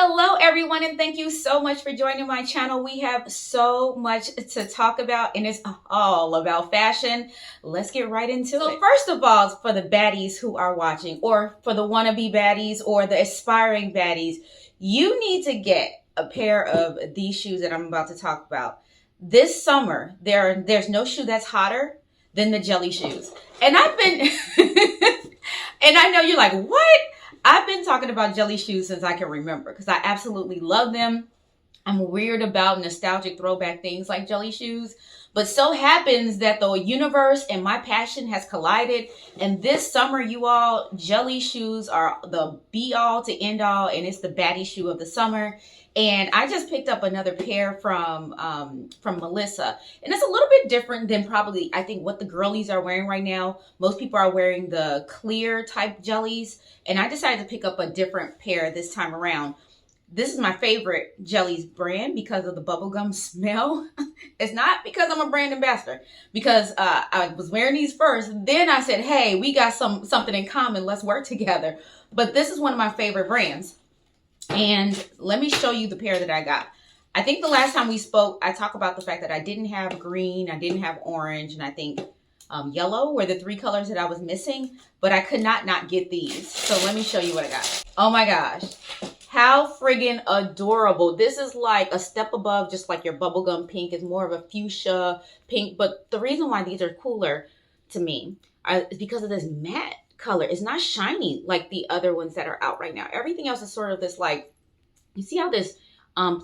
Hello everyone, and thank you so much for joining my channel. We have so much to talk about, and it's all about fashion. Let's get right into it. So first of all, for the baddies who are watching, or for the wannabe baddies or the aspiring baddies, you need to get a pair of these shoes that I'm about to talk about. This summer, there's no shoe that's hotter than the jelly shoes. And I've been, and I know you're like, what? I've been talking about jelly shoes since I can remember because I absolutely love them. I'm weird about nostalgic throwback things like jelly shoes, but so happens that the universe and my passion has collided. And this summer, you all, jelly shoes are the be all to end all, and it's the baddie shoe of the summer. And I just picked up another pair from Melissa, and it's a little bit different than probably I think what the girlies are wearing right now. Most people are wearing the clear type jellies, and I decided to pick up a different pair this time around. This is my favorite jellies brand because of the bubblegum smell. It's not because I'm a brand ambassador, because I was wearing these first. Then I said, hey, we got something in common. Let's work together. But this is one of my favorite brands. And let me show you the pair that I got. I think the last time we spoke, I talked about the fact that I didn't have green, I didn't have orange, and I think yellow were the three colors that I was missing, but I could not get these. So let me show you what I got. Oh my gosh. How friggin' adorable. This is like a step above just like your bubblegum pink. It's more of a fuchsia pink. But the reason why these are cooler to me is because of this matte color. It's not shiny like the other ones that are out right now. Everything else is sort of this like, you see how this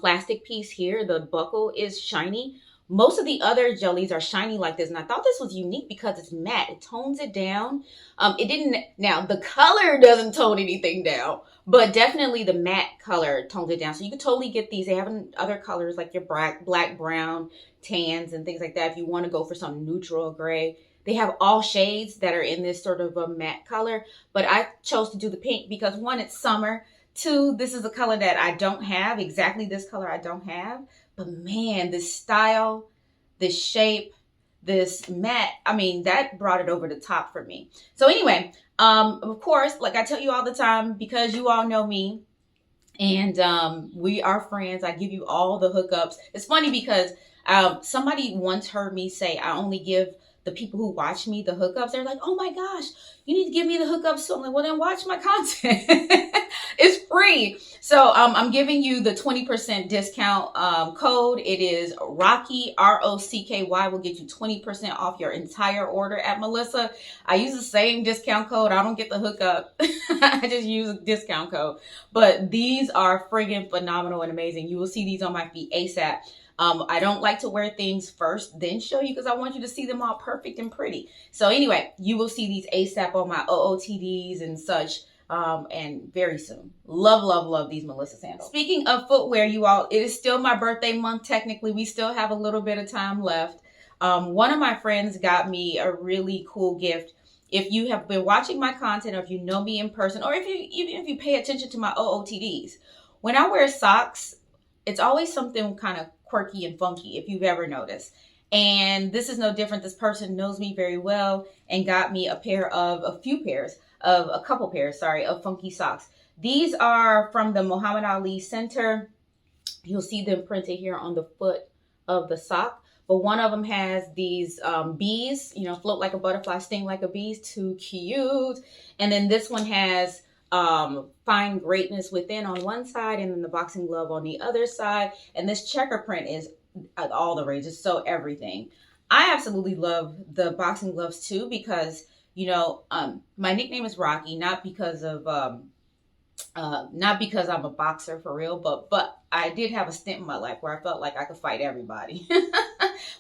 plastic piece here, the buckle is shiny? Most of the other jellies are shiny like this, and I thought this was unique because it's matte. It tones it down. Now the color doesn't tone anything down, but definitely the matte color tones it down. So you could totally get these. They have other colors like your black, brown, tans, and things like that if you want to go for some neutral gray. They have all shades that are in this sort of a matte color, but I chose to do the pink because one, it's summer. Two, this is a color that I don't have. Exactly this color I don't have. But man, this style, this shape, this matte, I mean, that brought it over the top for me. So anyway, of course, like I tell you all the time, because you all know me and we are friends, I give you all the hookups. It's funny because somebody once heard me say I only give the people who watch me the hookups. They're like, oh my gosh, you need to give me the hookups. So I'm like, well, then watch my content. It's free. So I'm giving you the 20% discount code. It is Rocky, R-O-C-K-Y, will get you 20% off your entire order at Melissa. I use the same discount code. I don't get the hookup. I just use a discount code. But these are friggin' phenomenal and amazing. You will see these on my feet ASAP. I don't like to wear things first, then show you because I want you to see them all perfect and pretty. So anyway, you will see these ASAP on my OOTDs and such, and very soon. Love, love, love these Melissa sandals. Speaking of footwear, you all, it is still my birthday month. Technically, we still have a little bit of time left. One of my friends got me a really cool gift. If you have been watching my content, or if you know me in person, or even if you pay attention to my OOTDs, when I wear socks, it's always something kind of quirky and funky, if you've ever noticed. And this is no different. This person knows me very well and got me a couple pairs of funky socks. These are from the Muhammad Ali Center. You'll see them printed here on the foot of the sock. But one of them has these bees, float like a butterfly, sting like a bee. Too cute. And then this one has find greatness within on one side, and then the boxing glove on the other side. And this checker print is all the rage. It's so everything. I absolutely love the boxing gloves too because my nickname is Rocky, not because I'm a boxer for real, but I did have a stint in my life where I felt like I could fight everybody.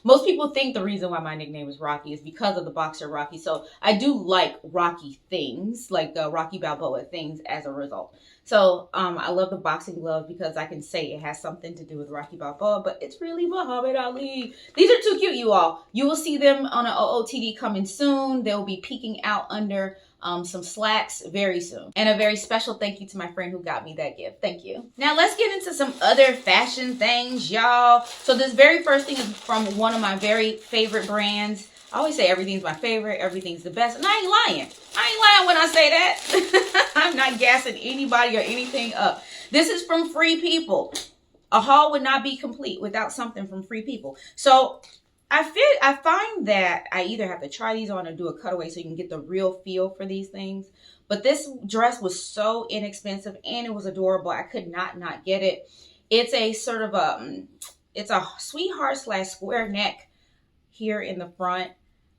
Most people think the reason why my nickname is Rocky is because of the boxer Rocky. So I do like Rocky things, like Rocky Balboa things as a result. So I love the boxing glove because I can say it has something to do with Rocky Balboa, but it's really Muhammad Ali. These are too cute, you all. You will see them on an OOTD coming soon. They'll be peeking out under some slacks very soon. And a very special thank you to my friend who got me that gift. Thank you. Now let's get into some other fashion things, y'all. So this very first thing is from one of my very favorite brands. I always say everything's my favorite, everything's the best, and I ain't lying. I ain't lying when I say that. I'm not gassing anybody or anything up. This is from Free People. A haul would not be complete without something from Free People. So I find that I either have to try these on or do a cutaway so you can get the real feel for these things. But this dress was so inexpensive and it was adorable. I could not get it. It's a sort of it's a sweetheart / square neck here in the front,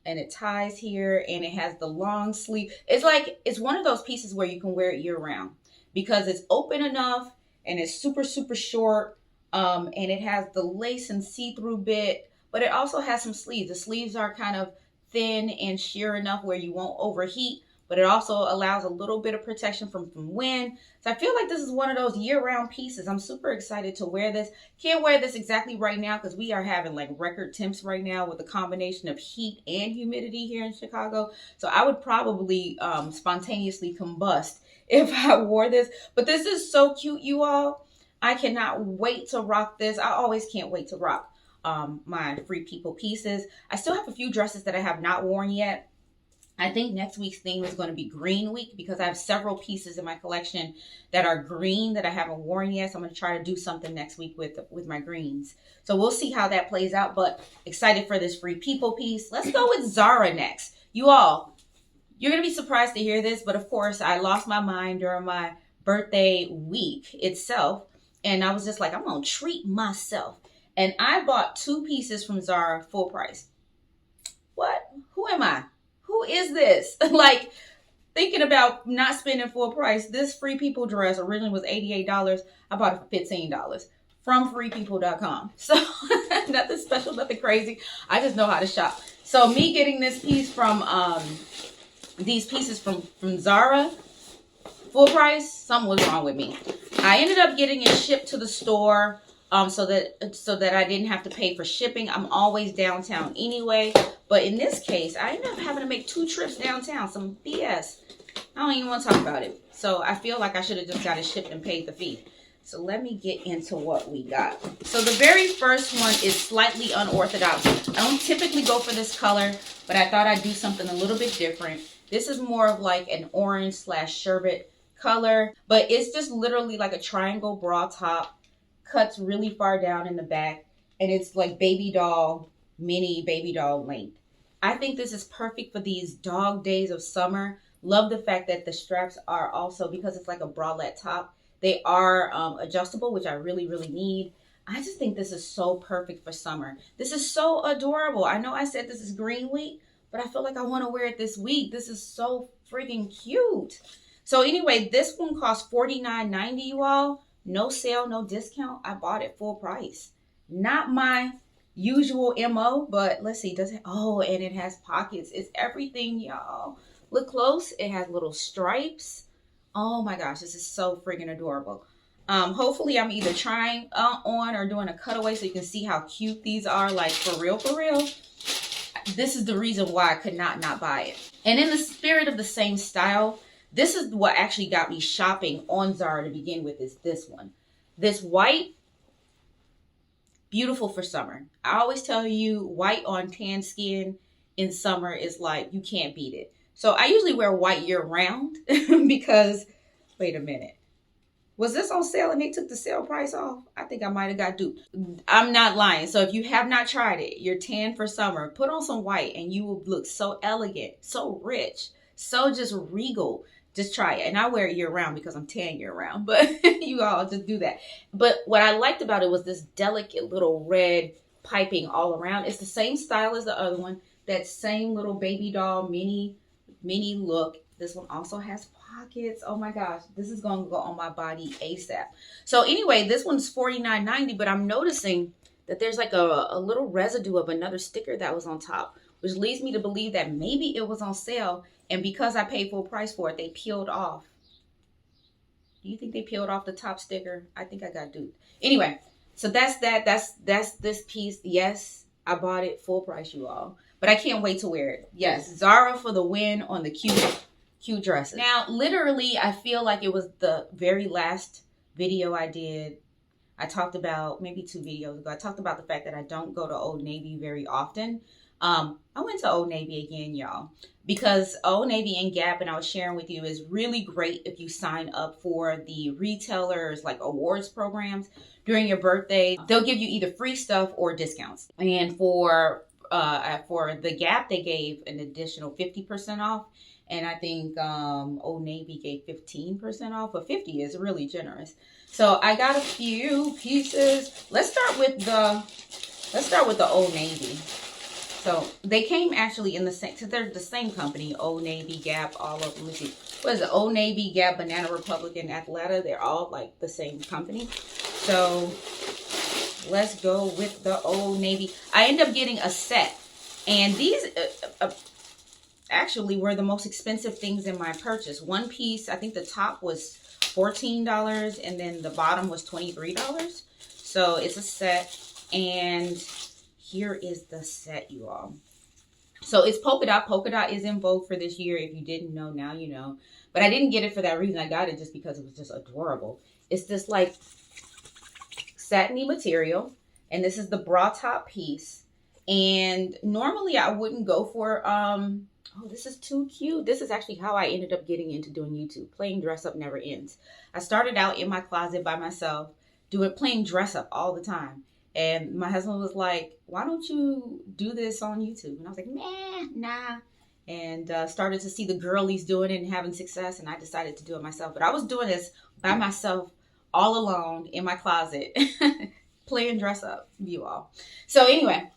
and it ties here, and it has the long sleeve. It's one of those pieces where you can wear it year round because it's open enough and it's super short, and it has the lace and see-through bit, but it also has some sleeves. The sleeves are kind of thin and sheer enough where you won't overheat, but it also allows a little bit of protection from wind. So I feel like this is one of those year-round pieces. I'm super excited to wear this. Can't wear this exactly right now because we are having like record temps right now with a combination of heat and humidity here in Chicago. So I would probably spontaneously combust if I wore this. But this is so cute, you all. I cannot wait to rock this. I always can't wait to rock my Free People pieces. I still have a few dresses that I have not worn yet. I think next week's theme is going to be Green Week because I have several pieces in my collection that are green that I haven't worn yet. So I'm going to try to do something next week with my greens. So we'll see how that plays out, but excited for this Free People piece. Let's go with Zara next. You all, you're going to be surprised to hear this, but of course I lost my mind during my birthday week itself. And I was just like, I'm going to treat myself. And I bought 2 pieces from Zara full price. What? Who am I? Who is this? Like, thinking about not spending full price. This Free People dress originally was $88. I bought it for $15 from freepeople.com. So nothing special, nothing crazy. I just know how to shop. So me getting this piece from these pieces from Zara full price, something was wrong with me. I ended up getting it shipped to the store so that I didn't have to pay for shipping. I'm always downtown anyway. But in this case, I ended up having to make 2 trips downtown. Some BS. I don't even want to talk about it. So I feel like I should have just got it shipped and paid the fee. So let me get into what we got. So the very first one is slightly unorthodox. I don't typically go for this color, but I thought I'd do something a little bit different. This is more of like an orange / sherbet color, but it's just literally like a triangle bra top. Cuts really far down in the back, and it's like mini baby doll length. I think this is perfect for these dog days of summer. Love the fact that the straps are also, because it's like a bralette top, they are adjustable, which I really need. I just think this is so perfect for summer. This is so adorable. I know I said this is Green Week, but I feel like I want to wear it this week. This is so freaking cute. So anyway, this one cost $49.90, you all. No sale, no discount. I bought it full price. Not my usual MO, but let's see, does it? Oh, and it has pockets. It's everything, y'all. Look close. It has little stripes. Oh my gosh, this is so freaking adorable. Hopefully I'm either trying on or doing a cutaway so you can see how cute these are. Like for real. This is the reason why I could not buy it. And in the spirit of the same style, this is what actually got me shopping on Zara to begin with, is this one. This white, beautiful for summer. I always tell you, white on tan skin in summer is like, you can't beat it. So I usually wear white year round because, wait a minute. Was this on sale and they took the sale price off? I think I might have got duped. I'm not lying. So if you have not tried it, you're tan for summer, put on some white and you will look so elegant, so rich, so just regal. Just try it. And I wear it year round because I'm tan year round, but you all just do that. But what I liked about it was this delicate little red piping all around. It's the same style as the other one. That same little baby doll mini look. This one also has pockets. Oh my gosh, this is going to go on my body ASAP. So anyway, this one's $49.90, but I'm noticing that there's like a little residue of another sticker that was on top, which leads me to believe that maybe it was on sale. And because I paid full price for it, they peeled off. Do you think they peeled off the top sticker? I think I got duped. Anyway, so that's that. That's this piece. Yes, I bought it full price, you all. But I can't wait to wear it. Yes, Zara for the win on the cute dresses. Now, literally, I feel like it was the very last video I did. I talked about, maybe 2 videos ago, I talked about the fact that I don't go to Old Navy very often. I went to Old Navy again, y'all, because Old Navy and Gap, and I was sharing with you, is really great if you sign up for the retailers like awards programs during your birthday. They'll give you either free stuff or discounts. And for the Gap, they gave an additional 50% off. And I think Old Navy gave 15% off, but 50 is really generous. So I got a few pieces. Let's start with the Old Navy. So they came actually in the same, because they're the same company, Old Navy, Gap, all of them. Let's see, what is it? Old Navy, Gap, Banana Republic, and Athleta. They're all like the same company. So let's go with the Old Navy. I ended up getting a set, and these actually were the most expensive things in my purchase. One piece, I think the top was $14, and then the bottom was $23. So it's a set, and here is the set, you all. So it's polka dot. Polka dot is in vogue for this year. If you didn't know, now you know. But I didn't get it for that reason. I got it just because it was just adorable. It's this like satiny material, and this is the bra top piece. And normally I wouldn't go for oh, this is too cute. This is actually how I ended up getting into doing YouTube. Playing dress up never ends. I started out in my closet by myself, playing dress up all the time. And my husband was like, why don't you do this on YouTube? And I was like, nah. And started to see the girlies doing it and having success. And I decided to do it myself. But I was doing this by myself, all alone in my closet, playing dress up, you all. So anyway,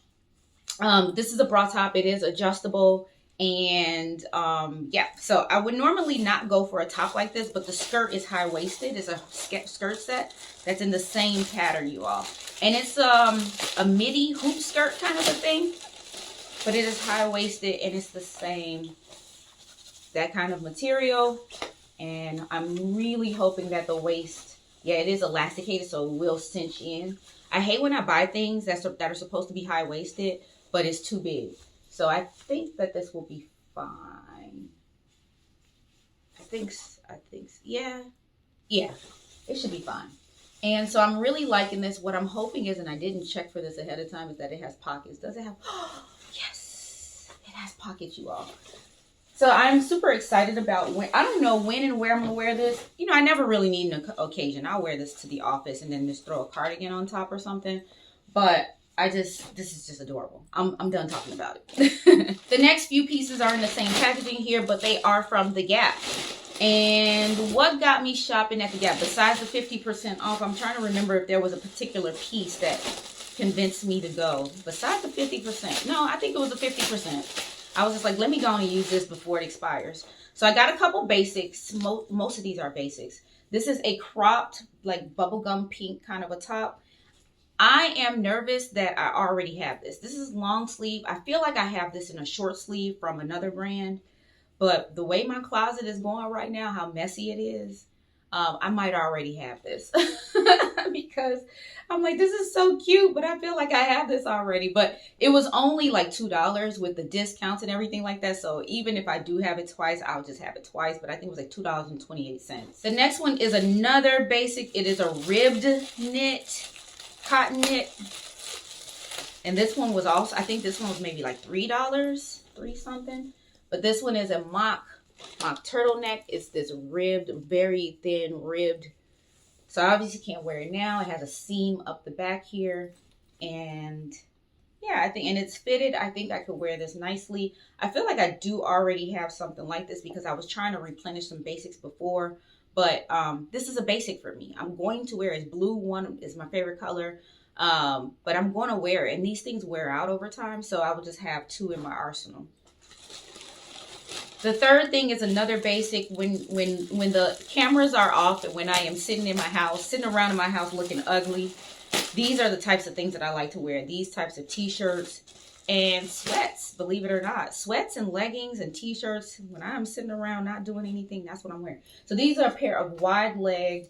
this is a bra top. It is adjustable. And yeah, so I would normally not go for a top like this, but the skirt is high-waisted. It's a skirt set that's in the same pattern, you all. And it's a midi hoop skirt kind of a thing, but it is high-waisted, and it's the same, that kind of material. And I'm really hoping that the waist, yeah, it is elasticated, so it will cinch in. I hate when I buy things that are supposed to be high-waisted, but it's too big. So I think that this will be fine. I think, yeah, it should be fine. And so I'm really liking this. What I'm hoping is, and I didn't check for this ahead of time, is that it has pockets. Does it have, oh, yes, it has pockets, you all. So I'm super excited about I don't know when and where I'm gonna wear this. You know, I never really need an occasion. I'll wear this to the office and then just throw a cardigan on top or something. But this is just adorable. I'm done talking about it. The next few pieces are in the same packaging here, but they are from the Gap. And what got me shopping at the Gap, besides the 50% off, I'm trying to remember if there was a particular piece that convinced me to go. Besides the 50%. No, I think it was the 50%. I was just like, let me go and use this before it expires. So I got a couple basics. Most of these are basics. This is a cropped, like bubblegum pink kind of a top. I am nervous that I already have this. This is long sleeve. I feel like I have this in a short sleeve from another brand. But the way my closet is going right now, how messy it is, I might already have this. Because I'm like, this is so cute, but I feel like I have this already. But it was only like $2 with the discounts and everything like that. So even if I do have it twice, I'll just have it twice. But I think it was like $2.28. The next one is another basic. It is a ribbed knit, cotton knit. And this one was also, I think this one was maybe like $3, three something. But this one is a mock turtleneck. It's this ribbed, very thin ribbed. So I obviously can't wear it now. It has a seam up the back here. And yeah, I think, and it's fitted. I think I could wear this nicely. I feel like I do already have something like this because I was trying to replenish some basics before. But this is a basic for me. I'm going to wear it. Blue one is my favorite color. But I'm going to wear it. And these things wear out over time. So I will just have two in my arsenal. The third thing is another basic. When the cameras are off and when I am sitting around in my house looking ugly, these are the types of things that I like to wear. These types of t-shirts and sweats, believe it or not. Sweats and leggings and t-shirts. When I'm sitting around not doing anything, that's what I'm wearing. So these are a pair of wide leg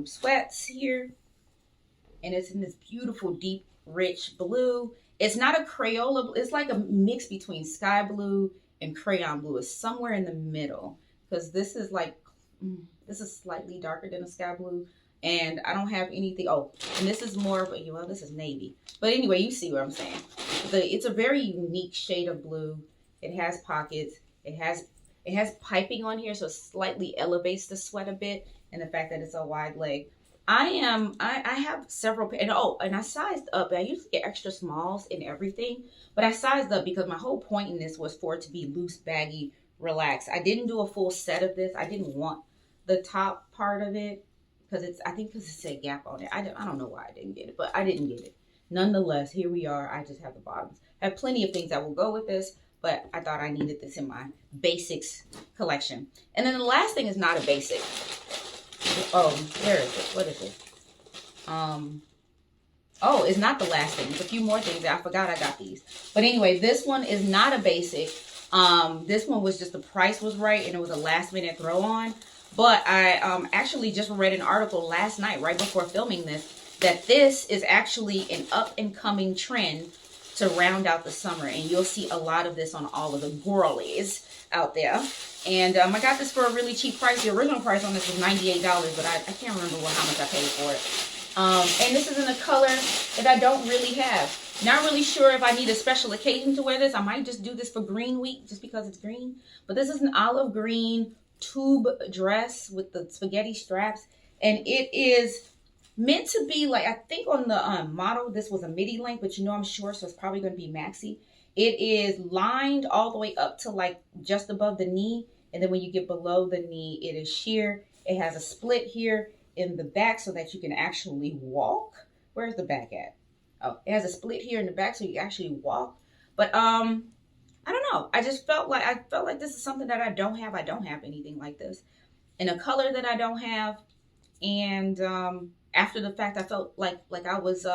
sweats here. And it's in this beautiful, deep, rich blue. It's not a Crayola. It's like a mix between sky blue and crayon blue. Is somewhere in the middle, because this is like this is slightly darker than a sky blue. And I don't have anything. Oh, and this is more of a, well, this is navy. But anyway, you see what I'm saying. It's a very unique shade of blue. It has pockets. It has piping on here, so it slightly elevates the sweat a bit. And the fact that it's a wide leg. I have several, and I sized up. I usually get extra smalls in everything, but I sized up because my whole point in this was for it to be loose, baggy, relaxed. I didn't do a full set of this. I didn't want the top part of it because I think because it's a gap on it. I don't know why I didn't get it, but I didn't get it. Nonetheless, here we are. I just have the bottoms. I have plenty of things that will go with this, but I thought I needed this in my basics collection. And then the last thing is not a basic. Oh, where is it? What is it? Oh, it's not the last thing. There's a few more things. I forgot I got these. But anyway, this one is not a basic. This one was just the price was right and it was a last minute throw on. But I actually just read an article last night, right before filming this, that this is actually an up and coming trend to round out the summer. And you'll see a lot of this on all of the girlies out there. And I got this for a really cheap price. The original price on this was $98, but I can't remember how much I paid for it. And this is in a color that I don't really have. Not really sure if I need a special occasion to wear this. I might just do this for Green Week just because it's green. But this is an olive green tube dress with the spaghetti straps. And it is meant to be like, I think on the model, this was a midi length, but you know I'm short, so it's probably going to be maxi. It is lined all the way up to like just above the knee. And then when you get below the knee, it is sheer. It has a split here in the back so that you can actually walk. Where's the back at? Oh, it has a split here in the back so you actually walk. But I don't know. I felt like this is something that I don't have. I don't have anything like this in a color that I don't have. And after the fact, I felt like I was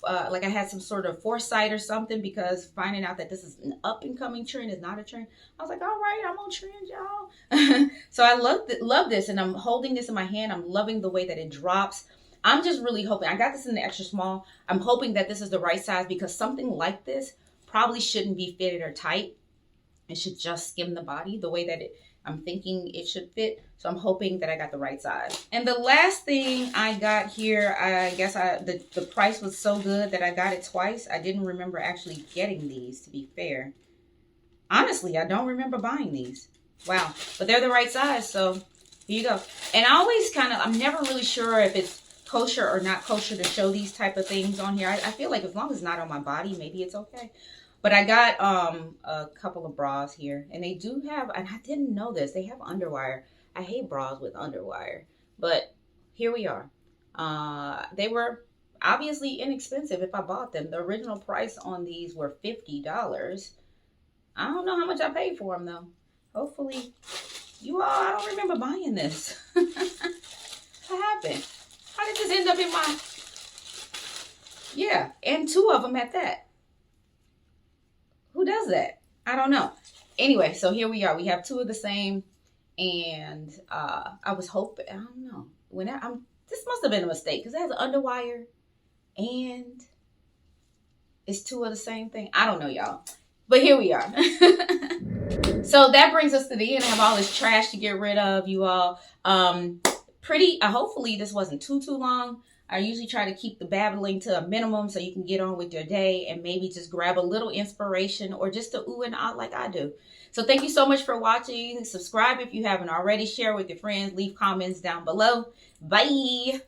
like I had some sort of foresight or something, because finding out that this is an up and coming trend is not a trend. I was like, all right, I'm on trend, y'all. So I love this, and I'm holding this in my hand. I'm loving the way that it drops. I'm just really hoping. I got this in the extra small. I'm hoping that this is the right size, because something like this probably shouldn't be fitted or tight. It should just skim the body the way that I'm thinking it should fit. So I'm hoping that I got the right size. And the last thing I got here, I guess the price was so good that I got it twice. I didn't remember actually getting these, to be fair. Honestly, I don't remember buying these. Wow. But they're the right size, so here you go. And I always I'm never really sure if it's kosher or not kosher to show these type of things on here. I feel like as long as it's not on my body, maybe it's okay. But I got a couple of bras here, and they do have, and I didn't know this, they have underwire. I hate bras with underwire, but here we are. They were obviously inexpensive if I bought them. The original price on these were $50. I don't know how much I paid for them though. Hopefully, I don't remember buying this. What happened? How did this end up in my, yeah, and two of them at that. Who does that? I don't know. Anyway, so here we are. We have two of the same, and I was hoping, I don't know. This must have been a mistake, because it has an underwire and it's two of the same thing. I don't know, y'all. But here we are. So that brings us to the end. I have all this trash to get rid of, you all. Hopefully this wasn't too long. I usually try to keep the babbling to a minimum so you can get on with your day and maybe just grab a little inspiration or just a ooh and ah like I do. So thank you so much for watching. Subscribe if you haven't already. Share with your friends. Leave comments down below. Bye.